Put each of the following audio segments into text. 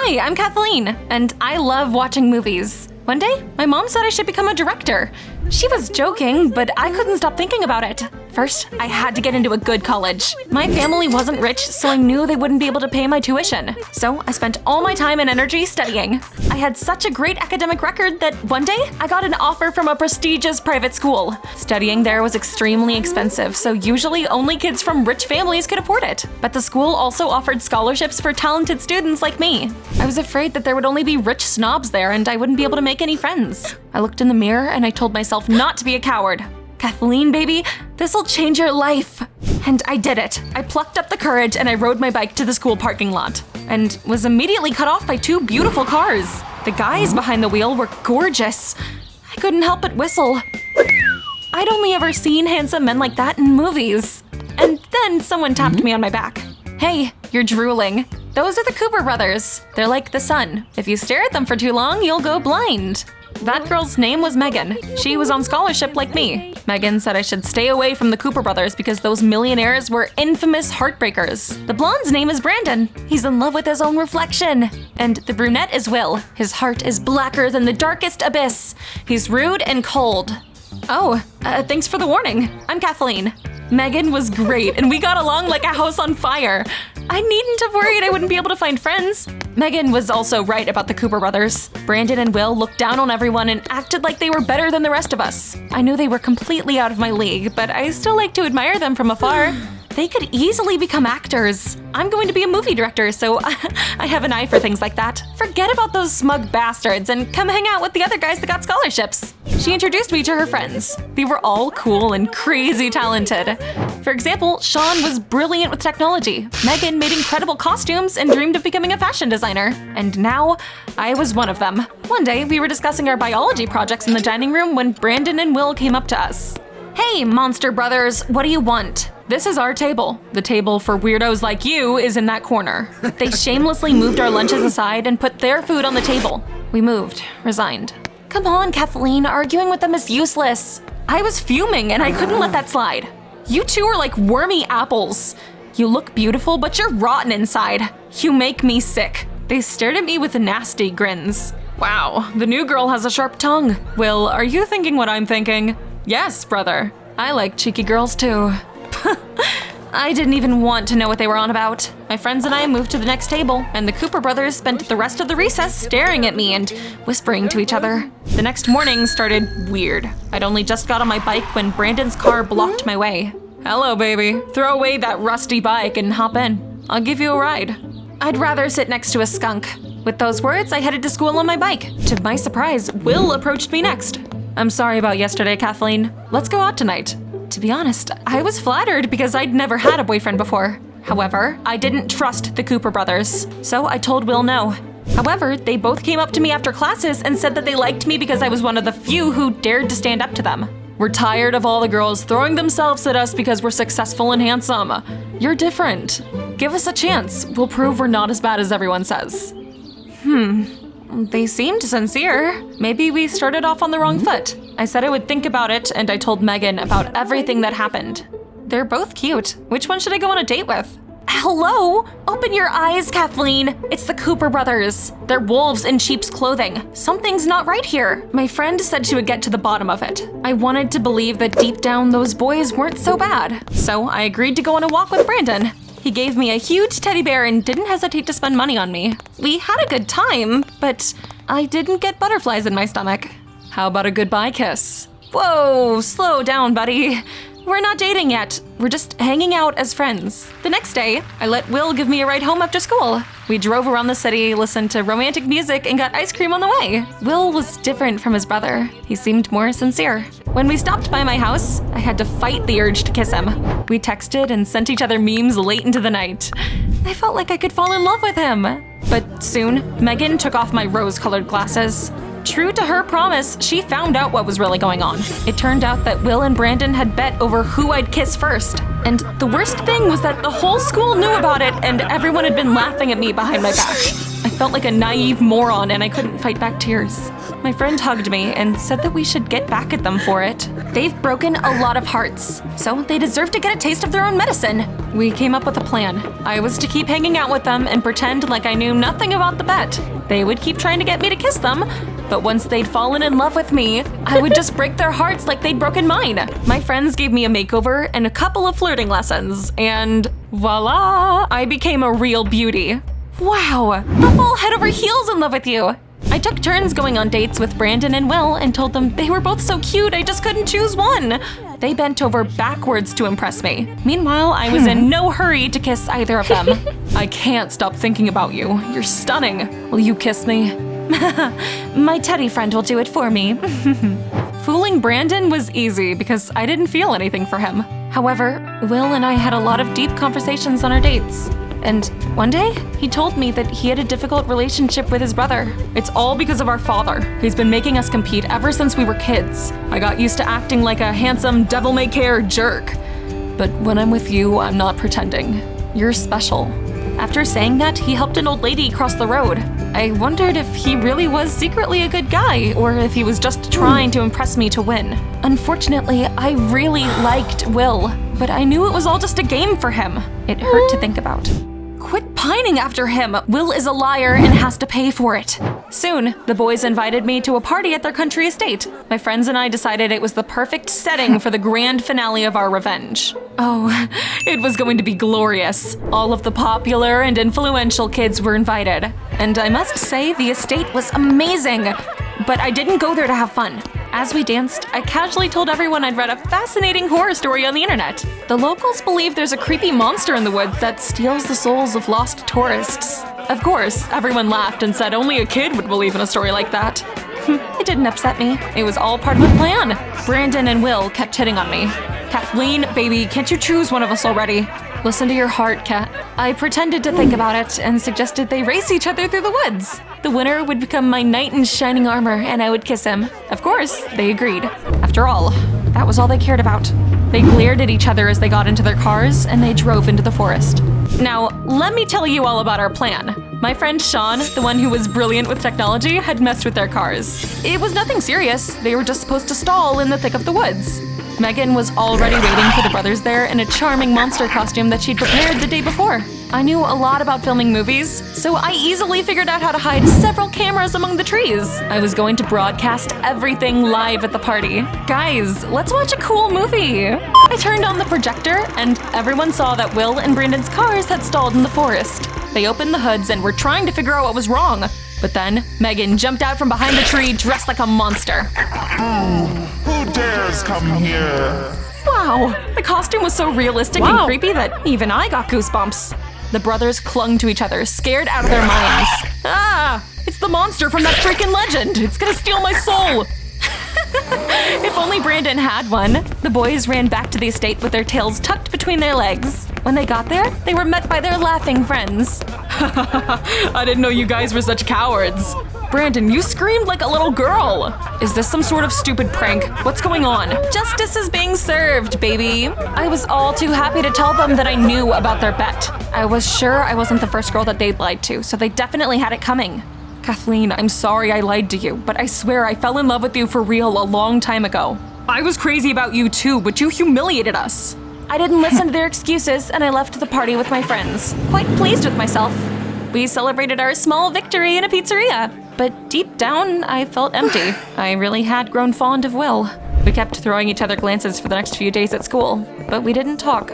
Hi, I'm Kathleen, and I love watching movies. One day, my mom said I should become a director. She was joking, but I couldn't stop thinking about it. First, I had to get into a good college. My family wasn't rich, so I knew they wouldn't be able to pay my tuition. So I spent all my time and energy studying. I had such a great academic record that one day, I got an offer from a prestigious private school. Studying there was extremely expensive, so usually only kids from rich families could afford it. But the school also offered scholarships for talented students like me. I was afraid that there would only be rich snobs there and I wouldn't be able to make any friends. I looked in the mirror and I told myself not to be a coward. Kathleen, baby, this'll change your life. And I did it. I plucked up the courage and I rode my bike to the school parking lot and was immediately cut off by two beautiful cars. The guys behind the wheel were gorgeous. I couldn't help but whistle. I'd only ever seen handsome men like that in movies. And then someone tapped me on my back. Hey, you're drooling. Those are the Cooper brothers. They're like the sun. If you stare at them for too long, you'll go blind. That girl's name was Megan. She was on scholarship like me. Megan said I should stay away from the Cooper brothers because those millionaires were infamous heartbreakers. The blonde's name is Brandon. He's in love with his own reflection. And the brunette is Will. His heart is blacker than the darkest abyss. He's rude and cold. Oh, thanks for the warning. I'm Kathleen. Megan was great, and we got along like a house on fire. I needn't have worried I wouldn't be able to find friends. Megan was also right about the Cooper brothers. Brandon and Will looked down on everyone and acted like they were better than the rest of us. I knew they were completely out of my league, but I still like to admire them from afar. They could easily become actors. I'm going to be a movie director, so I have an eye for things like that. Forget about those smug bastards and come hang out with the other guys that got scholarships. She introduced me to her friends. They were all cool and crazy talented. For example, Sean was brilliant with technology. Megan made incredible costumes and dreamed of becoming a fashion designer. And now, I was one of them. One day, we were discussing our biology projects in the dining room when Brandon and Will came up to us. Hey, monster brothers, what do you want? This is our table. The table for weirdos like you is in that corner. They shamelessly moved our lunches aside and put their food on the table. We moved, resigned. Come on, Kathleen, arguing with them is useless. I was fuming and I couldn't let that slide. You two are like wormy apples. You look beautiful, but you're rotten inside. You make me sick. They stared at me with nasty grins. Wow, the new girl has a sharp tongue. Will, are you thinking what I'm thinking? Yes, brother. I like cheeky girls too. I didn't even want to know what they were on about. My friends and I moved to the next table, and the Cooper brothers spent the rest of the recess staring at me and whispering to each other. The next morning started weird. I'd only just got on my bike when Brandon's car blocked my way. Hello, baby. Throw away that rusty bike and hop in. I'll give you a ride. I'd rather sit next to a skunk. With those words, I headed to school on my bike. To my surprise, Will approached me next. I'm sorry about yesterday, Kathleen. Let's go out tonight. To be honest, I was flattered because I'd never had a boyfriend before. However, I didn't trust the Cooper brothers, so I told Will no. However, they both came up to me after classes and said that they liked me because I was one of the few who dared to stand up to them. We're tired of all the girls throwing themselves at us because we're successful and handsome. You're different. Give us a chance. We'll prove we're not as bad as everyone says. They seemed sincere. Maybe we started off on the wrong foot. I said I would think about it, and I told Megan about everything that happened. They're both cute. Which one should I go on a date with? Hello? Open your eyes, Kathleen. It's the Cooper brothers. They're wolves in sheep's clothing. Something's not right here. My friend said she would get to the bottom of it. I wanted to believe that deep down those boys weren't so bad. So I agreed to go on a walk with Brandon. He gave me a huge teddy bear and didn't hesitate to spend money on me. We had a good time, but I didn't get butterflies in my stomach. How about a goodbye kiss? Whoa, slow down, buddy. We're not dating yet. We're just hanging out as friends. The next day, I let Will give me a ride home after school. We drove around the city, listened to romantic music, and got ice cream on the way. Will was different from his brother. He seemed more sincere. When we stopped by my house, I had to fight the urge to kiss him. We texted and sent each other memes late into the night. I felt like I could fall in love with him. But soon, Megan took off my rose-colored glasses. True to her promise, she found out what was really going on. It turned out that Will and Brandon had bet over who I'd kiss first. And the worst thing was that the whole school knew about it and everyone had been laughing at me behind my back. I felt like a naive moron and I couldn't fight back tears. My friend hugged me and said that we should get back at them for it. They've broken a lot of hearts, so they deserve to get a taste of their own medicine. We came up with a plan. I was to keep hanging out with them and pretend like I knew nothing about the bet. They would keep trying to get me to kiss them, but once they'd fallen in love with me, I would just break their hearts like they'd broken mine. My friends gave me a makeover and a couple of flirting lessons, and voila, I became a real beauty. Wow, the full head over heels in love with you. I took turns going on dates with Brandon and Will and told them they were both so cute I just couldn't choose one. They bent over backwards to impress me. Meanwhile, I was in no hurry to kiss either of them. I can't stop thinking about you. You're stunning. Will you kiss me? My teddy friend will do it for me. Fooling Brandon was easy because I didn't feel anything for him. However, Will and I had a lot of deep conversations on our dates. And one day, he told me that he had a difficult relationship with his brother. It's all because of our father. He's been making us compete ever since we were kids. I got used to acting like a handsome, devil-may-care jerk. But when I'm with you, I'm not pretending. You're special. After saying that, he helped an old lady cross the road. I wondered if he really was secretly a good guy, or if he was just trying to impress me to win. Unfortunately, I really liked Will, but I knew it was all just a game for him. It hurt to think about. Quit pining after him! Will is a liar and has to pay for it. Soon, the boys invited me to a party at their country estate. My friends and I decided it was the perfect setting for the grand finale of our revenge. Oh, it was going to be glorious. All of the popular and influential kids were invited. And I must say, the estate was amazing. But I didn't go there to have fun. As we danced, I casually told everyone I'd read a fascinating horror story on the internet. The locals believe there's a creepy monster in the woods that steals the souls of lost tourists. Of course, everyone laughed and said only a kid would believe in a story like that. It didn't upset me. It was all part of the plan. Brandon and Will kept hitting on me. Kathleen, baby, can't you choose one of us already? Listen to your heart, Kat. I pretended to think about it and suggested they race each other through the woods. The winner would become my knight in shining armor and I would kiss him. Of course, they agreed. After all, that was all they cared about. They glared at each other as they got into their cars and they drove into the forest. Now, let me tell you all about our plan. My friend Sean, the one who was brilliant with technology, had messed with their cars. It was nothing serious. They were just supposed to stall in the thick of the woods. Megan was already waiting for the brothers there in a charming monster costume that she'd prepared the day before. I knew a lot about filming movies, so I easily figured out how to hide several cameras among the trees. I was going to broadcast everything live at the party. Guys, let's watch a cool movie. I turned on the projector, and everyone saw that Will and Brandon's cars had stalled in the forest. They opened the hoods and were trying to figure out what was wrong. But then, Megan jumped out from behind the tree dressed like a monster. Who dares come here? Wow, the costume was so realistic and creepy that even I got goosebumps. The brothers clung to each other, scared out of their minds. Ah, it's the monster from that freaking legend. It's gonna steal my soul. If only Brandon had one. The boys ran back to the estate with their tails tucked between their legs. When they got there, they were met by their laughing friends. I didn't know you guys were such cowards. Brandon, you screamed like a little girl. Is this some sort of stupid prank? What's going on? Justice is being served, baby. I was all too happy to tell them that I knew about their bet. I was sure I wasn't the first girl that they'd lied to, so they definitely had it coming. Kathleen, I'm sorry I lied to you, but I swear I fell in love with you for real a long time ago. I was crazy about you too, but you humiliated us. I didn't listen to their excuses, and I left the party with my friends, quite pleased with myself. We celebrated our small victory in a pizzeria, but deep down, I felt empty. I really had grown fond of Will. We kept throwing each other glances for the next few days at school, but we didn't talk.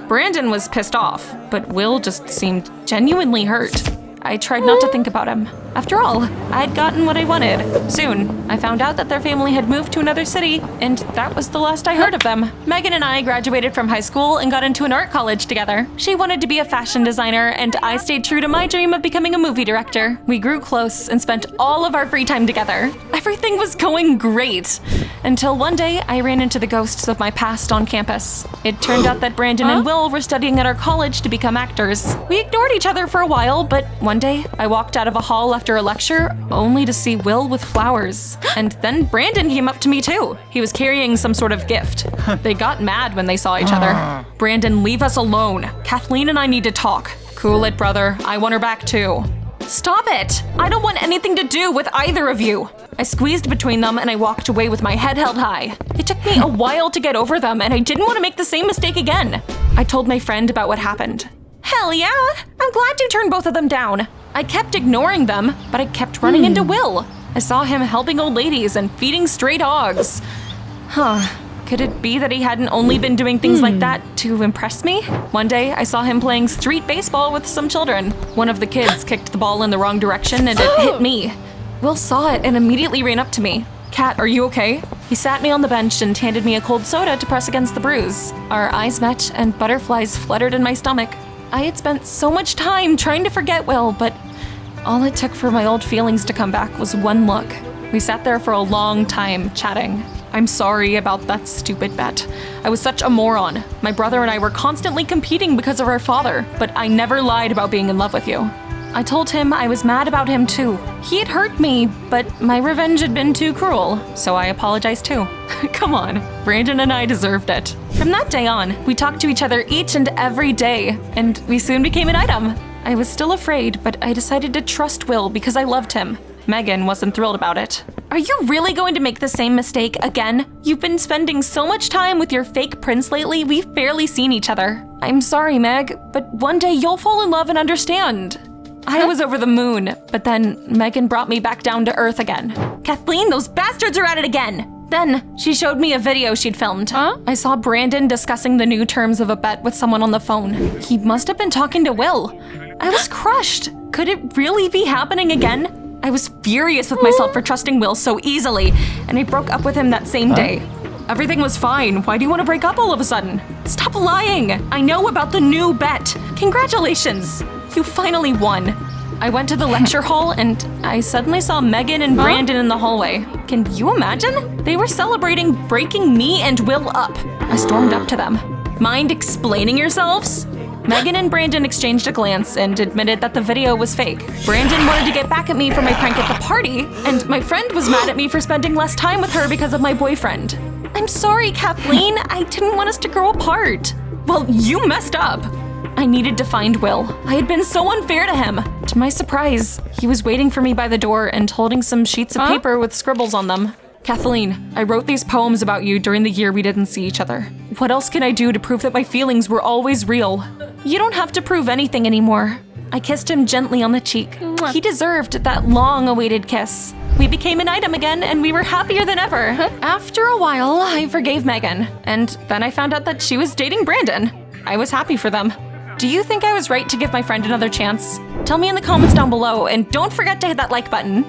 Brandon was pissed off, but Will just seemed genuinely hurt. I tried not to think about him. After all, I'd gotten what I wanted. Soon, I found out that their family had moved to another city, and that was the last I heard of them. Megan and I graduated from high school and got into an art college together. She wanted to be a fashion designer, and I stayed true to my dream of becoming a movie director. We grew close and spent all of our free time together. Everything was going great. Until one day, I ran into the ghosts of my past on campus. It turned out that Brandon and Will were studying at our college to become actors. We ignored each other for a while, but one day, I walked out of a hall after a lecture, only to see Will with flowers. And then Brandon came up to me too. He was carrying some sort of gift. They got mad when they saw each other. Brandon, leave us alone. Kathleen and I need to talk. Cool it, brother. I want her back too. Stop it! I don't want anything to do with either of you. I squeezed between them and I walked away with my head held high. It took me a while to get over them and I didn't want to make the same mistake again. I told my friend about what happened. Hell yeah! I'm glad you turned both of them down. I kept ignoring them, but I kept running into Will. I saw him helping old ladies and feeding stray dogs. Huh. Could it be that he hadn't only been doing things like that to impress me? One day, I saw him playing street baseball with some children. One of the kids kicked the ball in the wrong direction and it hit me. Will saw it and immediately ran up to me. Kat, are you okay? He sat me on the bench and handed me a cold soda to press against the bruise. Our eyes met and butterflies fluttered in my stomach. I had spent so much time trying to forget Will, but all it took for my old feelings to come back was one look. We sat there for a long time, chatting. I'm sorry about that stupid bet. I was such a moron. My brother and I were constantly competing because of our father, but I never lied about being in love with you. I told him I was mad about him too. He had hurt me, but my revenge had been too cruel, so I apologized too. Come on, Brandon and I deserved it. From that day on, we talked to each other each and every day, and we soon became an item. I was still afraid, but I decided to trust Will because I loved him. Megan wasn't thrilled about it. Are you really going to make the same mistake again? You've been spending so much time with your fake prince lately, we've barely seen each other. I'm sorry, Meg, but one day you'll fall in love and understand. I was over the moon, but then Megan brought me back down to earth again. Kathleen, those bastards are at it again! Then, she showed me a video she'd filmed. I saw Brandon discussing the new terms of a bet with someone on the phone. He must have been talking to Will. I was crushed. Could it really be happening again? I was furious with myself for trusting Will so easily, and I broke up with him that same day. Everything was fine. Why do you want to break up all of a sudden? Stop lying! I know about the new bet. Congratulations! You finally won. I went to the lecture hall and I suddenly saw Megan and Brandon in the hallway. Can you imagine? They were celebrating breaking me and Will up. I stormed up to them. Mind explaining yourselves? Megan and Brandon exchanged a glance and admitted that the video was fake. Brandon wanted to get back at me for my prank at the party, and my friend was mad at me for spending less time with her because of my boyfriend. I'm sorry, Kathleen. I didn't want us to grow apart. Well, you messed up. I needed to find Will. I had been so unfair to him. To my surprise, he was waiting for me by the door and holding some sheets of paper with scribbles on them. Kathleen, I wrote these poems about you during the year we didn't see each other. What else can I do to prove that my feelings were always real? You don't have to prove anything anymore. I kissed him gently on the cheek. He deserved that long-awaited kiss. We became an item again, and we were happier than ever. After a while, I forgave Megan, and then I found out that she was dating Brandon. I was happy for them. Do you think I was right to give my friend another chance? Tell me in the comments down below, and don't forget to hit that like button.